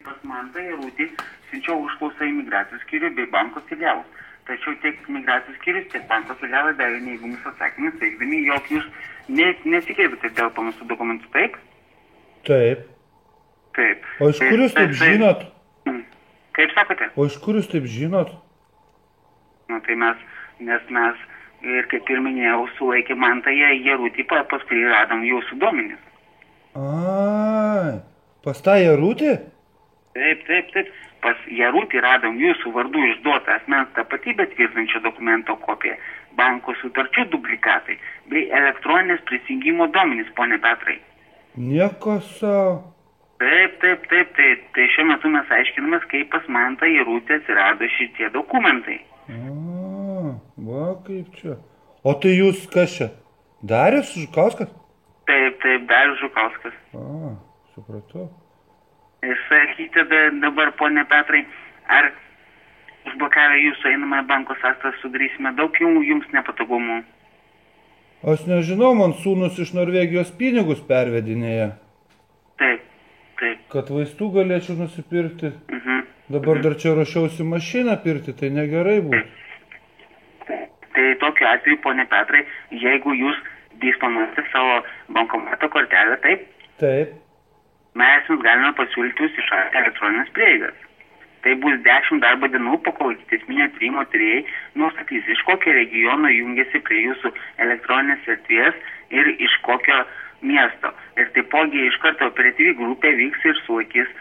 Pas Mantą Jarutį siunčiau užklausą imigracijos skyrių bei banko filialus. Tačiau tiek imigracijos skyrius, tiek banko filialai davė neįgumus atsakymus, teigdami, jog jūs nesikreipėte dėl pamestų dokumentų, taip? Taip. Taip. O iš kur jūs taip žinot? Kaip sakote? O iš kur jūs taip žinot? Nu, tai nes mes ir kaip ir minėjau, sulaikė Mantą Jarutį, paskui radom jūsų duomenis. Ai, pas tą Jarutį? Taip. Pas Jarutį radom jūsų vardų išduotą asmens tapatybę tvirtinančio dokumento kopiją, banko sutarčių dublikatai bei elektroninės prisijungimo duomenys, pone Petrai. Nieko savo. Taip. Tai šiuo metu mes aiškinamės, kaip pas Mantą Jarutį atsirado šitie dokumentai. Va kaip čia. O tai jūs kas čia? Darius Žukauskas? Taip, Darius Žukauskas. Supratau. Sakykite dabar, pone Petrai, ar užblokavę jūsų einamąją banko sąskaitą sudarysime daug jums nepatogumų? Aš nežinau, man sūnus iš Norvegijos pinigus pervedinėja. Taip. Kad vaistų galėčiau nusipirkti. Dabar dar čia ruošiausi mašiną pirkti, tai negerai būtų. Tai tokiu atveju, pone Petrai, jeigu jūs disponuojate savo bankomato kortelę, taip? Taip. Mes jums galime pasiūlyti įšaldyti elektroninės prieigas. Tai bus 10 darbo dienų, po kol ikiteisminio tyrimo tyrėjai nustatys, iš kokio regiono jungiasi prie jūsų elektroninės erdvės ir iš kokio miesto. Ir taipogi iš karto operatyvi grupė vyks ir sulaikys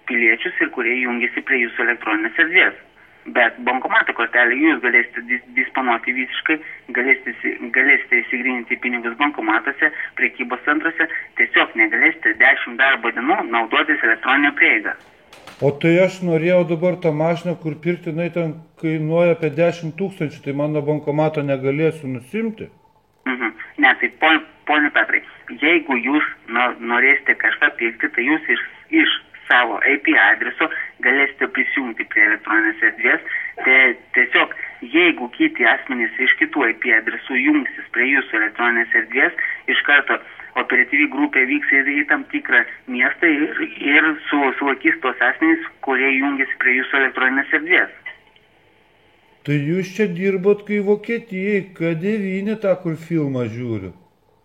piliečius, ir kurie jungiasi prie jūsų elektroninės erdvės. Bet bankomato kortelę jūs galėsite disponuoti visiškai, galėsite įsigryninti pinigus bankomatuose, prekybos centruose, tiesiog negalėsite 10 darbo dienų naudotis elektroninę prieigą. O tai aš norėjau dabar tą mašiną, kur pirkti, ten kainuoja apie 10 000, tai mano bankomato negalėsiu nusimti? Ne, tai pone Petrai, jeigu jūs norėsite kažką pirkti, tai jūs iš savo IP adreso galėsite prisijungti prie elektroninės erdvės. Tiesiog, jeigu kiti asmenys iš kitų IP adresų jungsis prie jūsų elektroninės erdvės, iš karto operatyvi grupė vyks į tam tikrą miestą ir sulaikys tos asmenys, kurie jungiasi prie jūsų elektroninės erdvės. Tai jūs čia dirbot kai Vokietijai, K9 tą, kur filmą žiūriu.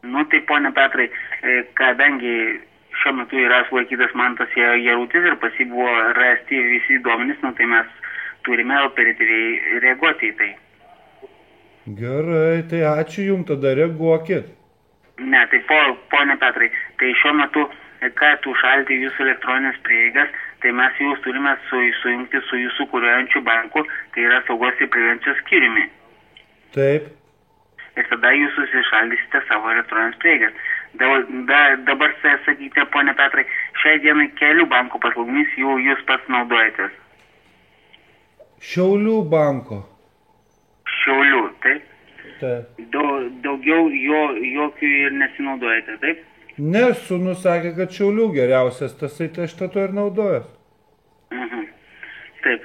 Nu tai, pone Petrai, kadangi šiuo metu yra sulaikytas Mantas Jarutis ir pas jį buvo rasti visi duomenys, tai mes turime operatyviai reaguoti į tai. Gerai, tai ačiū jums, tada reaguokit. Ne, tai pone Petrai, tai šiuo metu, kad užšaldyti jūsų elektroninės prieigas, tai mes jūs turime sujungti su jūsų kuriuojančiu banku, tai yra saugos ir prevencijos skyriumi. Taip. Ir tada jūs susišaldysite savo elektroninės prieigas. Dabar sakykite, pone Petrai, šiai dienai kelių bankų paslaugomis jūs pats naudojatės. Šiaulių banko. Šiaulių, taip? Taip. Daugiau jokių ir nesinaudojate, taip? Ne, sūnus sakė, kad Šiaulių geriausias, tasai tai aš to ir naudojas. Taip,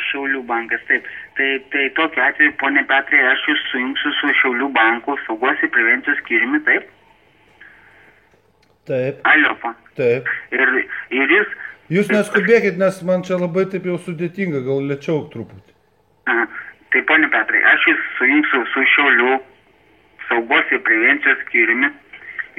Šiaulių bankas, taip. Tai tokiu atveju, pone Petrai, aš jūs sujungsiu su Šiaulių banku saugos ir prevencijos skyriumi, taip? Taip. Alio, taip. Ir jūs... Jūs neskubėkit, nes man čia labai taip jau sudėtinga, gal lėčiau truputį. Tai, pone Petrai, aš jūs sujungsiu su Šiaulių saugos ir prevencijos skyriumi.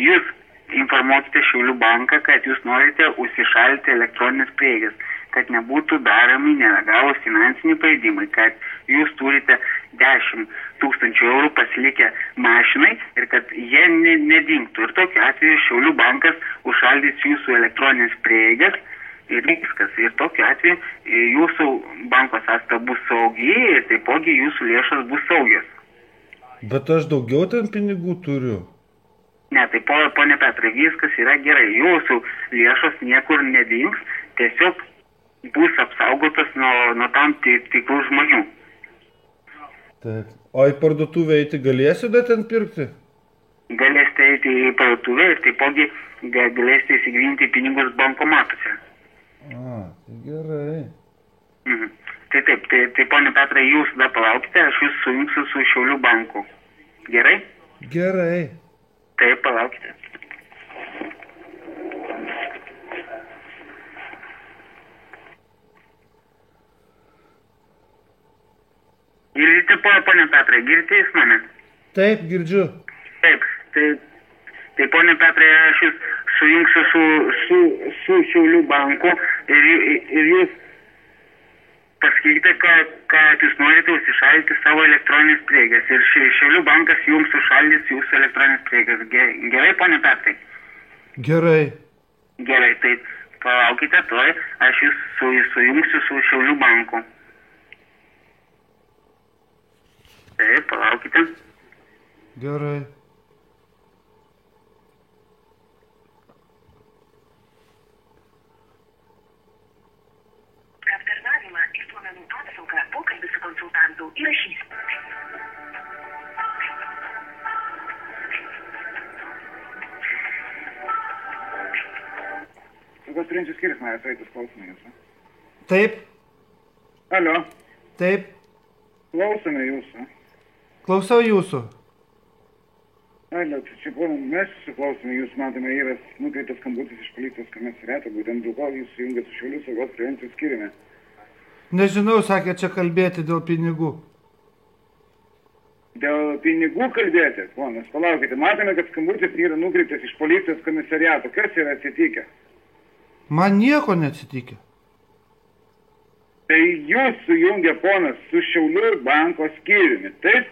Jūs informuokite Šiaulių banką, kad jūs norite užsišaldyti elektroninės prieigas, kad nebūtų daromi nelegalūs finansiniai pažeidimai, kad jūs turite 10 000 eurų pasilikę mašinai ir kad jie nedingtų. Ir tokiu atveju Šiaulių bankas užšaldys jūsų elektroninės prieigas ir viskas. Ir tokiu atveju jūsų banko sąskaita bus saugi ir taipogi jūsų lėšos bus saugios. Bet aš daugiau ten pinigų turiu. Ne, tai pone Petrai, viskas yra gerai. Jūsų lėšos niekur nedings, tiesiog bus apsaugotas nuo tam tikrų žmonių. Taip. O į parduotuvę eiti galėsite ten pirkti? Galėsite eiti į parduotuvę ir taipogi galėsite įsigryninti pinigus bankomatuose. Tai gerai. Tai taip, tai pone Petrai, jūs dar palaukite, aš jūs sujungsiu su Šiaulių banku. Gerai? Gerai. Taip, palaukite. Girdite, ponė Petrai, girdite jūs mane? Taip, girdžiu. Taip, tai ponė Petrai, aš jūs sujungsiu su Šiaulių banku ir jūs pasakykite, kad jūs norite užsišaldyti savo elektroninės prieigas ir Šiaulių bankas jums užšaldys jūsų elektroninės prieigas. Gerai, ponė Petrai? Gerai. Gerai, tai palaukite toj, aš jūs sujungsiu su Šiaulių banku. Taip, palaukite. Gerai. Aptarnavimą ir duomenų apsaugą pokalbį su konsultantu įrašys. Saugos turinčių skyrius, man ateitis klausome jūsų. Taip, Alio, taip. klausome jūsų. Klausau jūsų. Alio, tai čia ponė, mes susiklausome, jūs matome, yra nukreitas skambutis iš policijos komisariato, būtent dėl ko jūs sujungėt su Šiaulių saugos prevencijos skyriumi. Nežinau, sakė čia kalbėti dėl pinigų. Dėl pinigų kalbėti, ponas, palaukite, matome, kad skambutis yra nukreiptas iš policijos komisariato. Kas yra atsitikę? Man nieko neatsitikė. Tai jūs sujungė, ponas, su Šiaulių banko skyriumi, taip?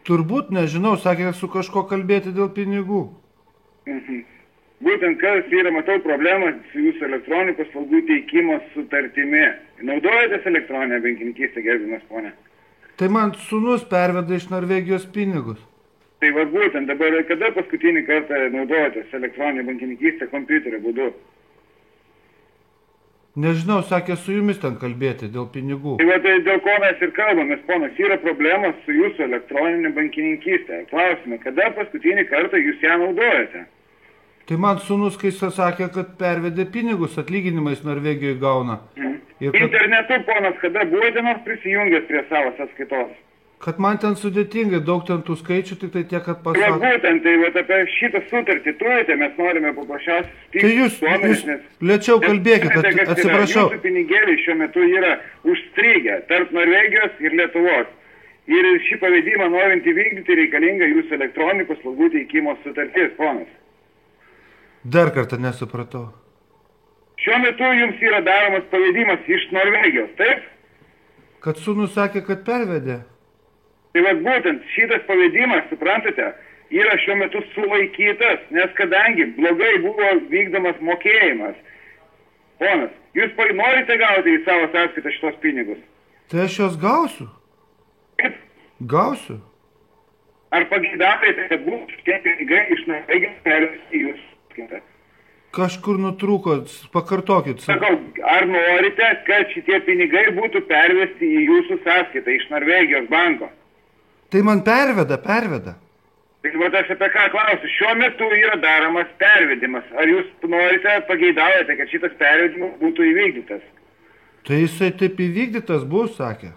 Turbūt nežinau, sakė su kažko kalbėti dėl pinigų. Būtent kas yra, matau, problema su jūsų elektroninių paslaugų teikimo sutartimi. Naudojatės elektroninę bankininkystę, gerbiamas ponė? Tai man sūnus perveda iš Norvegijos pinigus. Tai va būtent, dabar kada paskutinį kartą naudojatės elektroninę bankininkystę kompiuterio būdu? Nežinau, sakė su jumis ten kalbėti dėl pinigų. Tai va tai dėl ko mes ir kalbamės, ponas, yra problemos su jūsų elektroninė bankininkystė. Klausime, kada paskutinį kartą jūs ją naudojate? Tai man sūnus, kai sakė, kad pervedė pinigus, atlyginimais Norvegijoje gauna. Ir kad, Internetu, ponas, kada buvote nors prisijungęs prie savo sąskaitos? kad man ten sudėtingai, daug ten tų skaičių, tik tai tiek, kad Va pasakė. būtent, tai va apie šitą sutartį turite, mes norime paprasčiausiai Tai jūs lėčiau kalbėkit, atsiprašau. Jūsų pinigėliai šiuo metu yra užstrigę tarp Norvegijos ir Lietuvos. Ir šį pavedimą norint įvykdyti reikalinga jūsų elektroninių paslaugų teikimo sutartis, ponas. Dar kartą nesupratau. Šiuo metu jums yra daromas pavedimas iš Norvegijos, taip? Kad sūnus sakė, kad pervedė. Tai va būtent šitas pavedimas, suprantate, yra šiuo metu sulaikytas, nes kadangi blogai buvo vykdomas mokėjimas. Ponas, jūs norite gauti į savo sąskaitą šitos pinigus? Tai aš jos gausiu. Kaip? Gausiu. Ar pageidavote, kad būtų šitie pinigai iš Norvegijos pervesti į jūsų sąskaitą? Kažkur nutrūko, pakartokit. Sakau, ar norite, kad šitie pinigai būtų pervesti į jūsų sąskaitą iš Norvegijos banko? Tai man perveda. Tai va aš apie ką klausiu. Šiuo metu yra daromas pervedimas. Ar jūs norite, pageidavote, kad šitas pervedimas būtų įvykdytas? Tai jisai taip įvykdytas bus, sakė.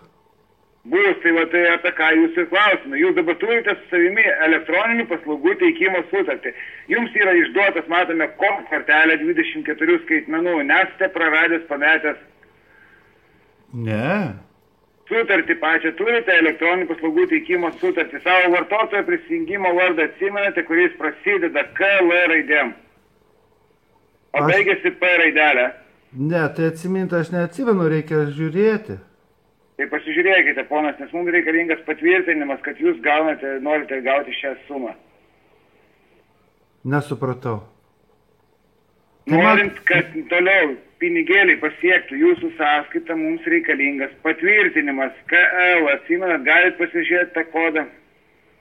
Bus, tai va tai apie ką jūs ir klausime. Jūs dabar turite su savimi elektroninių paslaugų teikimo sutartį. Jums yra išduotas, matome, kortelė 24 skaitmenų. Nesate praradęs, pametęs. Ne. Sutartį pačią turite, elektroninių paslaugų teikimo sutartį. Savo vartotojo prisijungimo vardą atsimenate, kuris prasideda KL raidėm. O baigėsi P raidelė. Ne, tai atsiminti aš neatsimenu, reikia žiūrėti. Tai pasižiūrėkite, ponas, nes mums reikalingas patvirtinimas, kad jūs norite gauti šią sumą. Nesupratau. Norint, kad toliau pinigėliai pasiektų jūsų sąskaitą, mums reikalingas patvirtinimas. KL, atsimenat, galit pasižiūrėti tą kodą.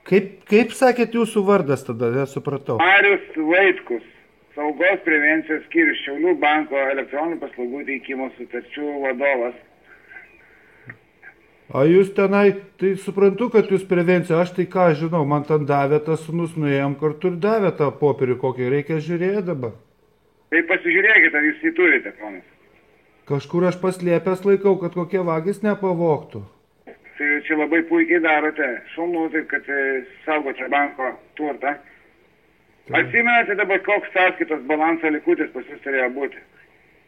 Kaip sakėt jūsų vardas tada, nesupratau. Marius Vaitkus, saugos prevencijos skyrius, Šiaulių banko elektroninių paslaugų teikimo sutarčių vadovas. O jūs tenai, tai suprantu, kad jūs prevencija, aš tai ką žinau, man ten davė tas sūnus, nuėjom kartu ir davė tą popierių, kokį reikia žiūrėti dabar. Tai pasižiūrėkite, ar jūs jį turite, ponas. Kažkur aš paslėpęs laikau, kad kokie vagys nepavogtų. Tai čia labai puikiai darote, šaunu, taip kad saugote banko turtą. Atsimenate dabar, koks sąskaitos balanso likutis pas jūs turėjo būti?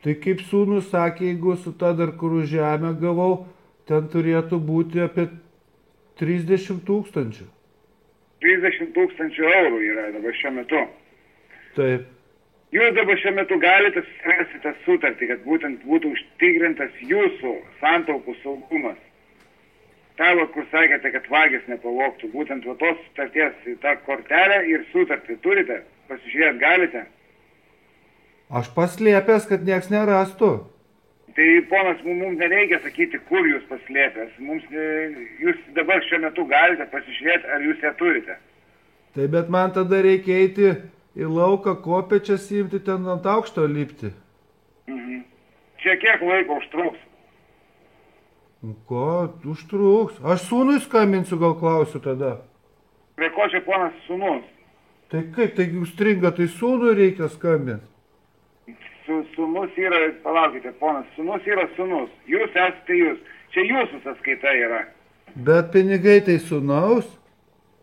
Tai kaip sūnus sakė, jeigu su ta dar kur žemę gavau, ten turėtų būti apie 30 000. 30 000 eurų yra dabar šiuo metu. Taip. Jūs dabar šiuo metu galite susirasti sutartį, kad būtent būtų užtikrintas jūsų santaupų saugumas. Tavo, kur sakėte, kad vagis nepavogtų, būtent va tos sutarties į tą kortelę ir sutartį turite, pasižiūrėti galite. Aš paslėpęs, kad nieks nerastų. Tai, ponas, mums nereikia sakyti, kur jūs paslėpęs. Jūs dabar šiuo metu galite pasižiūrėti, ar jūs ją turite. Tai bet man tada reikia eiti į lauką, kopėčias imti, ten ant aukšto lipti. Čia kiek laiko užtruks? Ko, užtruks? Aš sūnui skambinsiu, gal klausiu tada. Prie ko čia ponas sūnus? Tai kaip, tai užstringa, tai sūnui reikia skambinti. Sūnus yra, palaukite, ponas, sūnus yra sūnus. Jūs esate jūs. Čia jūsų sąskaita yra. Bet pinigai tai sūnaus?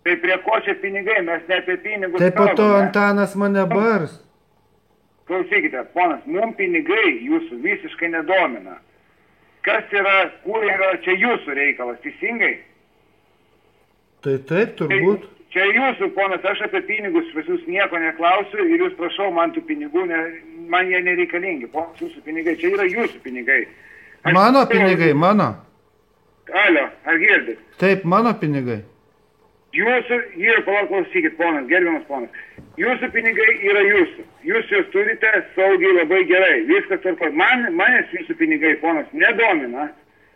Tai prie ko čia pinigai? Mes ne apie pinigus Tai po to kalbame. Antanas mane bars. Klausykite, ponas, mums pinigai jūsų visiškai nedomina. Kas yra, kur yra, čia jūsų reikalas, teisingai? Tai taip, turbūt. Čia jūsų, ponas, aš apie pinigus pas jūs nieko neklausiu ir jūs prašau man tų pinigų, man jie nereikalingi. Ponas, jūsų pinigai, čia yra jūsų pinigai. Mano pinigai, mano. Alio, ar girdit? Taip, mano pinigai. Jūsų, klausykit, ponas, gerbiamas ponas, jūsų pinigai yra jūsų. Jūs juos turite saugiai labai gerai. Viskas tvarkoj. Manęs jūsų pinigai, ponas, nedomina.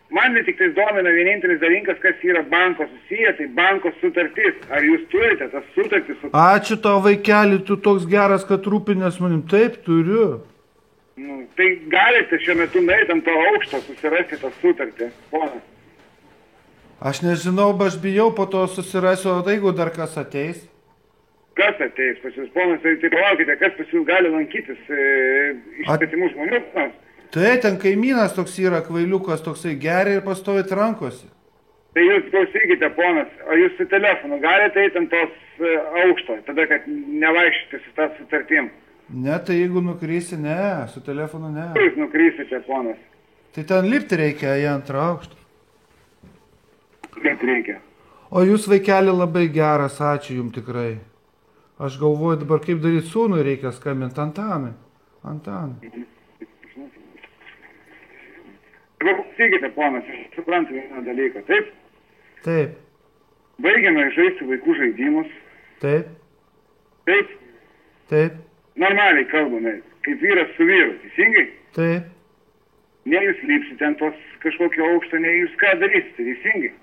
Man tik tai domina vienintelis dalykas, kas yra banko susiję, tai banko sutartis. Ar jūs turite tas sutartis? Ačiū tau, vaikeli, tu toks geras, kad rūpinės manim. Taip, turiu. Tai galite šiuo metu nueiti ant to aukšto, susirasti tą sutartį, ponas. Aš nežinau, aš bijau, po to susirasiu, o jeigu dar kas ateis. Kas ateis pas jūs, ponas, tai palaukite, kas pas jūs gali lankytis iš svetimų žmonių, ponas? Tai ten kaimynas toks yra, kvailiukas toksai geria ir pastovėt rankosi. Tai jūs klausykite, ponas, o jūs su telefonu galite eiti ant tos aukšto, tada, kad nevaikščiate su tą sutartim? Ne, tai jeigu nukrysi, ne, su telefonu ne. Kur jūs nukrysite, ponas? Tai ten lipti reikia į antrą aukštą. Kaip reikia? O jūs, vaikeli, labai geras, ačiū jums tikrai. Aš galvoju dabar, kaip daryti sūnui reikia skambinti Antanui. Antanui. Klausykite, ponas, aš suprantu vieną dalyką, taip? Taip. Baigiame žaisti vaikų žaidimus. Taip. Taip? Taip. Normaliai kalbame, kaip vyras su vyru, teisingai? Taip. Ne jūs lipsite ant tos kažkokio aukšto, ne jūs ką darysite, teisingai?